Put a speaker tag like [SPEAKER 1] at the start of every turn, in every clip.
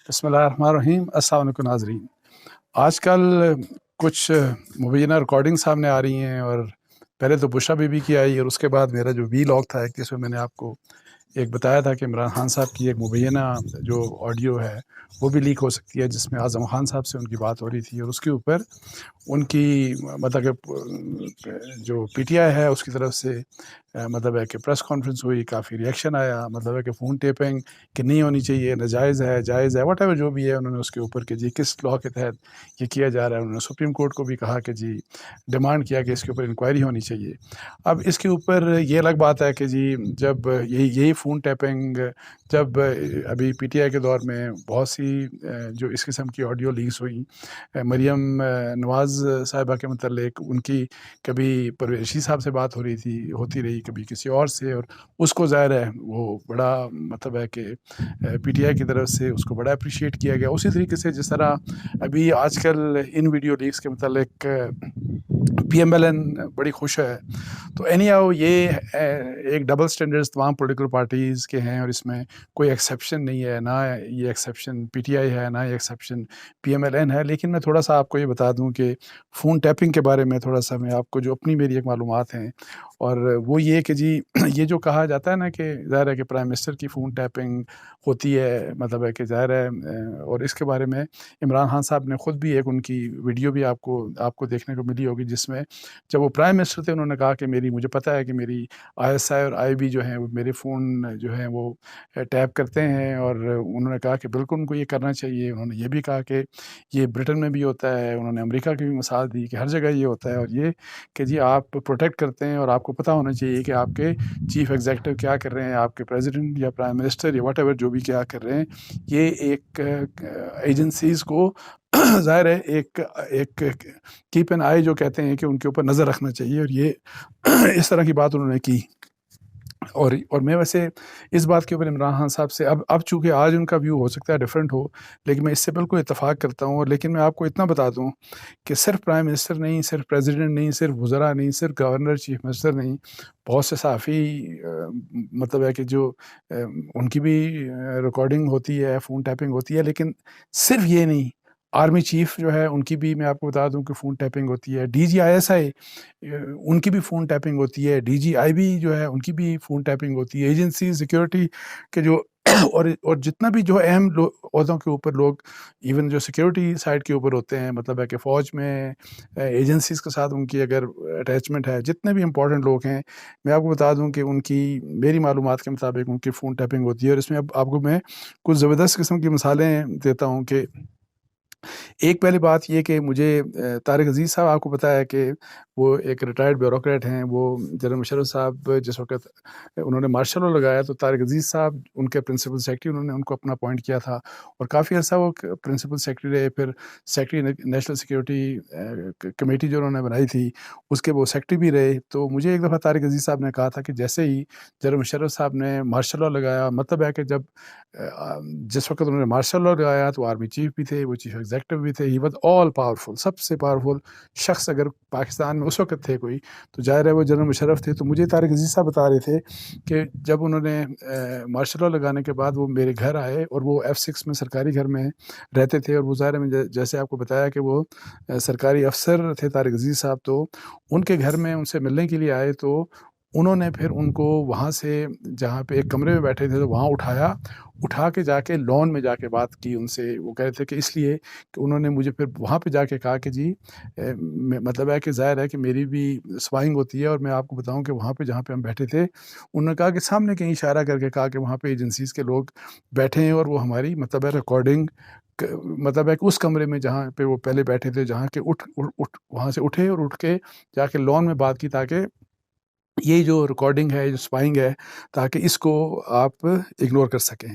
[SPEAKER 1] بسم اللہ الرحمن الرحیم۔ السلام علیکم ناظرین۔ آج کل کچھ مبینہ ریکارڈنگ سامنے آ رہی ہیں، اور پہلے تو بشرا بی بی کی آئی، اور اس کے بعد میرا جو وی لاگ تھا ایک، جس میں میں نے آپ کو ایک بتایا تھا کہ عمران خان صاحب کی ایک مبینہ جو آڈیو ہے وہ بھی لیک ہو سکتی ہے، جس میں اعظم خان صاحب سے ان کی بات ہو رہی تھی، اور اس کے اوپر ان کی مطلب کہ جو پی ٹی آئی ہے اس کی طرف سے مطلب ہے کہ پریس کانفرنس ہوئی، کافی ریئیکشن آیا، مطلب ہے کہ فون ٹیپنگ کہ نہیں ہونی چاہیے، ناجائز ہے، جائز ہے، واٹ ایور جو بھی ہے، انہوں نے اس کے اوپر کہ جی کس لاء کے تحت یہ کیا جا رہا ہے۔ انہوں نے سپریم کورٹ کو بھی کہا کہ جی ڈیمانڈ کیا کہ اس کے اوپر انکوائری ہونی چاہیے۔ اب اس کے اوپر یہ الگ بات ہے کہ جی جب یہی فون ٹیپنگ جب ابھی پی ٹی آئی کے دور میں بہت سی جو اس قسم کی آڈیو لیکس ہوئیں، مریم نواز صاحبہ کے متعلق، ان کی کبھی پرویز صاحب سے بات ہوتی رہی، کبھی کسی اور سے، اور اس کو ظاہر ہے وہ بڑا مطلب ہے کہ پی ٹی آئی کی طرف سے اس کو بڑا اپریشیٹ کیا گیا۔ اسی طریقے سے جس طرح ابھی آج کل ان ویڈیو لیکس کے متعلق پی ایم ایل این بڑی خوش ہے، تو اینی ہاؤ یہ ایک ڈبل سٹینڈرڈز تمام پولیٹیکل پارٹیز کے ہیں، اور اس میں کوئی ایکسیپشن نہیں ہے، نہ یہ ایکسیپشن پی ٹی آئی ہے، نہ یہ exception P M L N ہے۔ لیکن میں تھوڑا سا آپ کو یہ بتا دوں کہ فون ٹیپنگ کے بارے میں تھوڑا سا میں آپ کو جو اپنی میری ایک معلومات ہیں، اور وہ یہ کہ جی یہ جو کہا جاتا ہے نا کہ ظاہر ہے کہ پرائم منسٹر کی فون ٹیپنگ ہوتی ہے، مطلب ہے کہ ظاہر ہے، اور اس کے بارے میں عمران خان صاحب نے خود بھی ایک ان کی ویڈیو بھی آپ کو دیکھنے کو ملی ہوگی، جس میں جب وہ پرائم منسٹر تھے انہوں نے کہا کہ مجھے پتہ ہے کہ میری آئی ایس آئی اور آئی بی جو ہیں وہ میرے فون جو ہیں وہ ٹیپ کرتے ہیں، اور انہوں نے کہا کہ بالکل ان کو یہ کرنا چاہیے۔ انہوں نے یہ بھی کہا کہ یہ برٹن میں بھی ہوتا ہے، انہوں نے امریکہ کی بھی مثال دی کہ ہر جگہ یہ ہوتا ہے، اور یہ کہ جی آپ پروٹیکٹ کرتے ہیں، اور آپ کو پتہ ہونا چاہیے کہ آپ کے چیف ایگزیکٹو کیا کر رہے ہیں، آپ کے پریزیڈنٹ یا پرائم منسٹر یا واٹ ایور جو بھی کیا کر رہے ہیں۔ یہ ایک ایجنسیز کو ظاہر ہے ایک کیپ این آئی جو کہتے ہیں کہ ان کے اوپر نظر رکھنا چاہیے، اور یہ اس طرح کی بات انہوں نے کی۔ اور میں ویسے اس بات کے اوپر عمران خان صاحب سے اب چونکہ آج ان کا ویو ہو سکتا ہے ڈیفرنٹ ہو، لیکن میں اس سے بالکل اتفاق کرتا ہوں۔ اور لیکن میں آپ کو اتنا بتا دوں کہ صرف پرائم منسٹر نہیں، صرف پریزیڈنٹ نہیں، صرف وزراء نہیں، صرف گورنر چیف منسٹر نہیں، بہت سے صحافی مطلب ہے کہ جو ان کی بھی ریکارڈنگ ہوتی ہے، فون ٹیپنگ ہوتی ہے، لیکن صرف یہ نہیں، آرمی چیف جو ہے ان کی بھی میں آپ کو بتا دوں کہ فون ٹیپنگ ہوتی ہے، D G I S I ان کی بھی فون ٹیپنگ ہوتی ہے، ڈی جی آئی بی جو ہے ان کی بھی فون ٹیپنگ ہوتی ہے، ایجنسی سیکیورٹی کے جو اور جتنا بھی جو اہم عہدوں کے اوپر لوگ ایون جو سیکیورٹی سائڈ کے اوپر ہوتے ہیں، مطلب ہے کہ فوج میں ایجنسیز کے ساتھ ان کی اگر اٹیچمنٹ ہے، جتنے بھی امپورٹنٹ لوگ ہیں، میں آپ کو بتا دوں کہ ان کی میری معلومات کے مطابق ان کی فون ٹیپنگ ہوتی ہے۔ اور اس میں اب آپ کو میں کچھ زبردست قسم کی مثالیں دیتا ہوں کہ ایک پہلی بات یہ کہ مجھے طارق عزیز صاحب، آپ کو پتہ ہے کہ وہ ایک ریٹائرڈ بیوروکریٹ ہیں، وہ جنرل مشرف صاحب جس وقت انہوں نے مارشل لا لگایا تو طارق عزیز صاحب ان کے پرنسپل سیکرٹری، انہوں نے ان کو اپنا اپوائنٹ کیا تھا، اور کافی عرصہ وہ پرنسپل سیکرٹری رہے، پھر سیکرٹری نیشنل سیکورٹی کمیٹی جو انہوں نے بنائی تھی اس کے وہ سیکرٹری بھی رہے۔ تو مجھے ایک دفعہ طارق عزیز صاحب نے کہا تھا کہ جیسے ہی جنرل مشرف صاحب نے مارشل لا لگایا، مطلب ہے کہ جس وقت انہوں نے مارشل لا لگایا تو آرمی چیف بھی تھے، وہ چیف ایگزیکٹو بھی تھے، ہی واز آل پاورفل، سب سے پاورفل شخص اگر پاکستان میں اس وقت تھے کوئی تو ظاہر ہے وہ جنرل مشرف تھے۔ تو مجھے طارق عزیز صاحب بتا رہے تھے کہ جب انہوں نے مارشل لا لگانے کے بعد وہ میرے گھر آئے، اور وہ F6 میں سرکاری گھر میں رہتے تھے، اور وہ ظاہر ہے جیسے آپ کو بتایا کہ وہ سرکاری افسر تھے طارق عزیز صاحب، تو ان کے گھر میں ان سے ملنے کے لیے آئے، تو انہوں نے پھر ان کو وہاں سے جہاں پہ ایک کمرے میں بیٹھے تھے تو وہاں اٹھا کے جا کے لان میں جا کے بات کی ان سے۔ وہ کہہ رہے تھے کہ اس لیے کہ انہوں نے مجھے پھر وہاں پہ جا کے کہا کہ جی مطلب ہے کہ ظاہر ہے کہ میری بھی سپائنگ ہوتی ہے، اور میں آپ کو بتاؤں کہ وہاں پہ جہاں پہ ہم بیٹھے تھے انہوں نے کہا کہ سامنے کہیں اشارہ کر کے کہا کہ وہاں پہ ایجنسیز کے لوگ بیٹھے ہیں، اور وہ ہماری مطلب ہے ریکارڈنگ مطلب ہے کہ اس کمرے میں جہاں پہ وہ پہلے بیٹھے تھے، جہاں کے وہاں سے اٹھے اور اٹھ کے جا کے لان میں بات کی، تاکہ یہ جو ریکارڈنگ ہے، جو سپائنگ ہے، تاکہ اس کو آپ اگنور کر سکیں۔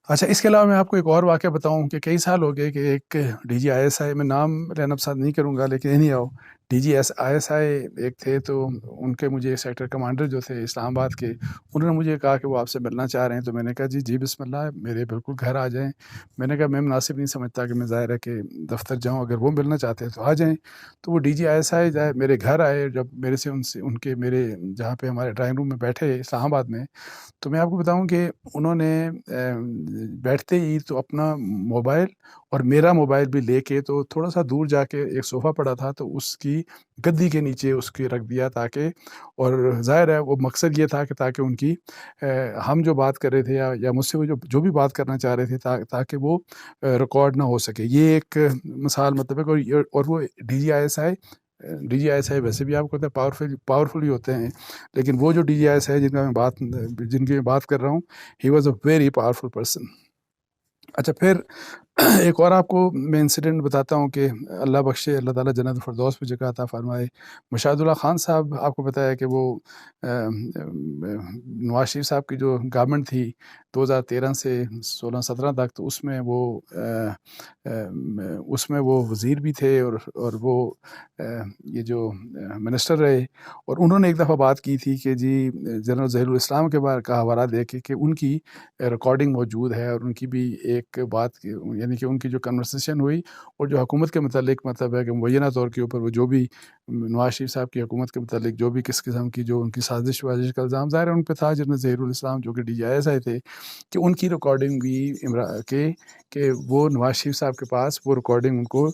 [SPEAKER 1] اچھا، اس کے علاوہ میں آپ کو ایک اور واقعہ بتاؤں کہ کئی سال ہو گئے کہ ایک D G I S I, میں نام لینا پسند نہیں کروں گا، لیکن نہیں آؤ DGSI ایک تھے، تو ان کے مجھے سیکٹر کمانڈر جو تھے اسلام آباد کے، انہوں نے مجھے کہا کہ وہ آپ سے ملنا چاہ رہے ہیں. تو میں نے کہا جی بسم اللہ، میرے بالکل گھر آ جائیں. میں نے کہا میں مناسب نہیں سمجھتا کہ میں ظاہر ہے کہ دفتر جاؤں، اگر وہ ملنا چاہتے ہیں تو آ جائیں. تو وہ DGSI میرے گھر آئے، جب میرے سے ان کے میرے جہاں پہ ہمارے ڈرائنگ روم میں بیٹھے اسلام آباد میں، تو میں آپ کو بتاؤں کہ انہوں نے بیٹھتے ہی تو اپنا موبائل اور میرا موبائل بھی لے کے، تو تھوڑا سا دور جا کے ایک صوفہ پڑا تھا تو اس کی گدی کے نیچے اس کی رکھ دیا، تاکہ، اور ظاہر ہے وہ مقصد یہ تھا کہ تاکہ ان کی ہم جو بات کر رہے تھے یا مجھ سے وہ جو بھی بات کرنا چاہ رہے تھے تاکہ وہ ریکارڈ نہ ہو سکے. یہ ایک مثال مطلب ہے. اور وہ DGSI ویسے بھی آپ کو پتہ ہے پاورفل ہی ہوتے ہیں، لیکن وہ جو DGSI جن کی میں بات کر رہا ہوں، he was a very powerful person. اچھا، پھر ایک اور آپ کو میں انسیڈنٹ بتاتا ہوں کہ اللہ بخشے، اللہ تعالیٰ جنت الفردوس پہ جگہ عطا فرمائے. مشاہد اللہ خان صاحب، آپ کو پتہ ہے کہ وہ نواز شریف صاحب کی جو گورنمنٹ تھی 2013 سے 16-17 تک، تو اس میں وہ وزیر بھی تھے اور وہ یہ جو منسٹر رہے. اور انہوں نے ایک دفعہ بات کی تھی کہ جی جنرل ظہیر الاسلام کے بارے کا حوالہ دے کے کہ ان کی ریکارڈنگ موجود ہے، اور ان کی بھی ایک بات، یعنی کہ ان کی جو کنورسیشن ہوئی اور جو حکومت کے متعلق مطلب ہے کہ مبینہ طور کے اوپر وہ جو بھی نواز شریف صاحب کی حکومت کے متعلق جو بھی کس قسم کی جو ان کی سازش وازش کا الزام ظاہر ہے ان پہ تھا، جنرل ظہیر الاسلام جو کہ DGSI تھے، کہ ان کی ریکارڈنگ بھی کہ وہ نواز شریف صاحب کے پاس وہ ریکارڈنگ ان کو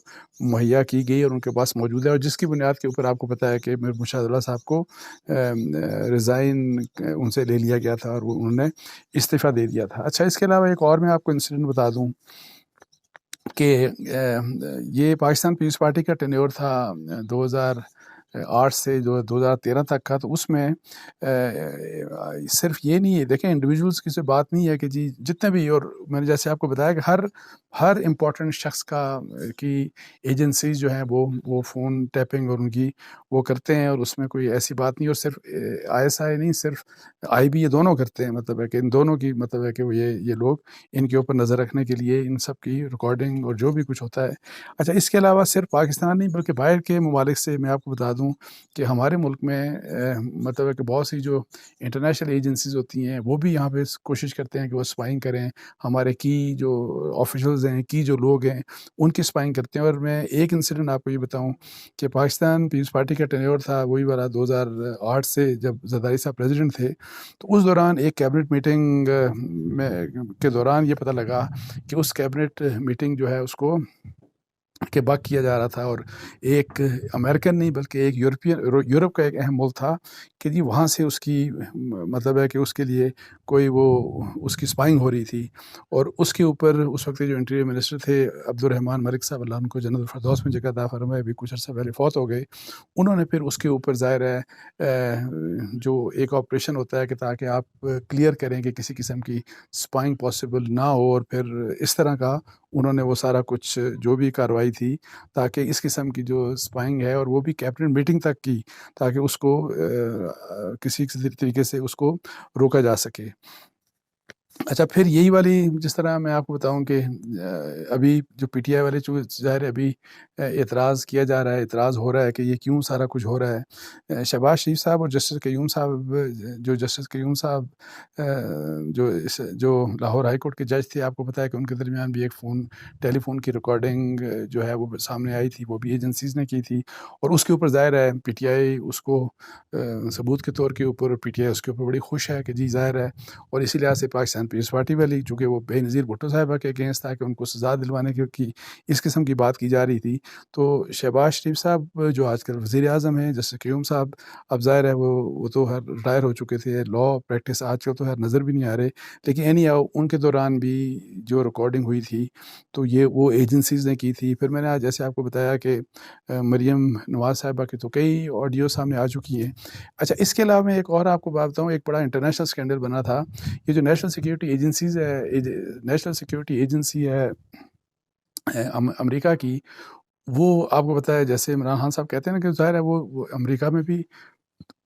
[SPEAKER 1] مہیا کی گئی اور ان کے پاس موجود ہے، اور جس کی بنیاد کے اوپر آپ کو پتہ ہے کہ میر مشاہد اللہ صاحب کو ریزائن ان سے لے لیا گیا تھا اور وہ انہوں نے استعفیٰ دے دیا تھا. اچھا، اس کے علاوہ ایک اور میں آپ کو انسیڈنٹ بتا دوں کہ یہ پاکستان پیپلز پارٹی کا ٹینیور تھا 2008 سے جو 2013 تک کا. تو اس میں صرف یہ نہیں ہے، دیکھیں انڈیویجولس کی سے بات نہیں ہے کہ جی جتنے بھی، اور میں نے جیسے آپ کو بتایا کہ ہر امپورٹنٹ شخص کی ایجنسیز جو ہیں وہ فون ٹیپنگ اور ان کی وہ کرتے ہیں، اور اس میں کوئی ایسی بات نہیں. اور صرف ISI نہیں، صرف IB، یہ دونوں کرتے ہیں. مطلب ہے کہ ان دونوں کی مطلب ہے کہ وہ یہ لوگ ان کے اوپر نظر رکھنے کے لیے ان سب کی ریکارڈنگ اور جو بھی کچھ ہوتا ہے. اچھا، اس کے علاوہ صرف پاکستان نہیں بلکہ باہر کے ممالک سے میں آپ کو بتا دوں کہ ہمارے ملک میں مطلب ہے کہ بہت سی جو انٹرنیشنل ایجنسیز ہوتی ہیں وہ بھی یہاں پہ کوشش کرتے ہیں کہ وہ اسپائنگ کریں، ہمارے کی جو آفیشلز ہیں، کی جو لوگ ہیں، ان کی اسپائنگ کرتے ہیں. اور میں ایک انسیڈنٹ آپ کو یہ بتاؤں کہ پاکستان پیپلز پارٹی کا ٹینیور تھا وہی والا 2008 سے جب زرداری صاحب پریزیڈنٹ تھے. تو اس دوران ایک کیبنٹ میٹنگ کے دوران یہ پتہ لگا کہ اس کیبنٹ میٹنگ جو ہے اس کو کہ بک کیا جا رہا تھا، اور ایک امریکن نہیں بلکہ ایک یورپ کا ایک اہم ملک تھا کہ جی وہاں سے اس کی مطلب ہے کہ اس کے لیے کوئی وہ اس کی اسپائنگ ہو رہی تھی. اور اس کے اوپر اس وقت جو انٹیریئر منسٹر تھے عبد الرحمن ملک صاحب، اللہ ان کو جنت الفردوس میں جگہ عطا فرمائے، ابھی کچھ عرصہ پہلے فوت ہو گئے. انہوں نے پھر اس کے اوپر ظاہر ہے جو ایک آپریشن ہوتا ہے کہ تاکہ آپ کلیئر کریں کہ کسی قسم کی اسپائنگ پاسبل نہ ہو، اور پھر اس طرح کا انہوں نے وہ سارا کچھ جو بھی کارروائی تھی تاکہ اس قسم کی جو اسپائنگ ہے اور وہ بھی کیبنٹ میٹنگ تک کی، تاکہ اس کو کسی طریقے سے اس کو روکا جا سکے. اچھا، پھر یہی والی جس طرح میں آپ کو بتاؤں کہ ابھی جو PTI والے ظاہر ہے ابھی اعتراض کیا جا رہا ہے، اعتراض ہو رہا ہے کہ یہ کیوں سارا کچھ ہو رہا ہے. شہباز شریف صاحب اور جسٹس قیوم صاحب جو لاہور ہائی کورٹ کے جج تھے، آپ کو پتہ ہے کہ ان کے درمیان بھی ایک ٹیلی فون کی ریکارڈنگ جو ہے وہ سامنے آئی تھی، وہ بھی ایجنسیز نے کی تھی. اور اس کے اوپر ظاہر ہے PTI اس کو ثبوت کے طور کے اوپر PTI اس کے اوپر بڑی خوش ہے کہ جی ظاہر ہے. اور اسی لحاظ سے پاکستان پیپلز پارٹی والی، چونکہ وہ بے نظیر بھٹو صاحبہ کے اگینسٹ تھا کہ ان کو سزا دلوانے کی اس قسم کی بات کی جا رہی تھی. تو شہباز شریف صاحب جو آج کل وزیر اعظم ہیں، جسٹس قیوم صاحب، اب ظاہر ہے وہ تو ریٹائر ہو چکے تھے، لا پریکٹس آج کل تو نظر بھی نہیں آ رہے، لیکن ان کے دوران بھی جو ریکارڈنگ ہوئی تھی تو یہ وہ ایجنسیز نے کی تھی. پھر میں نے آج جیسے آپ کو بتایا کہ مریم نواز صاحبہ کی تو کئی آڈیو سامنے آ چکی ہیں. اچھا، اس کے علاوہ میں ایک اور آپ کو بات بتاؤں، ایک بڑا انٹرنیشنل اسکینڈل بنا تھا. یہ جو نیشنل سیکیورٹی ایجنسی ہے امریکہ کی، وہ آپ کو پتہ ہے جیسے عمران خان صاحب کہتے ہیں نا کہ ظاہر ہے وہ امریکہ میں بھی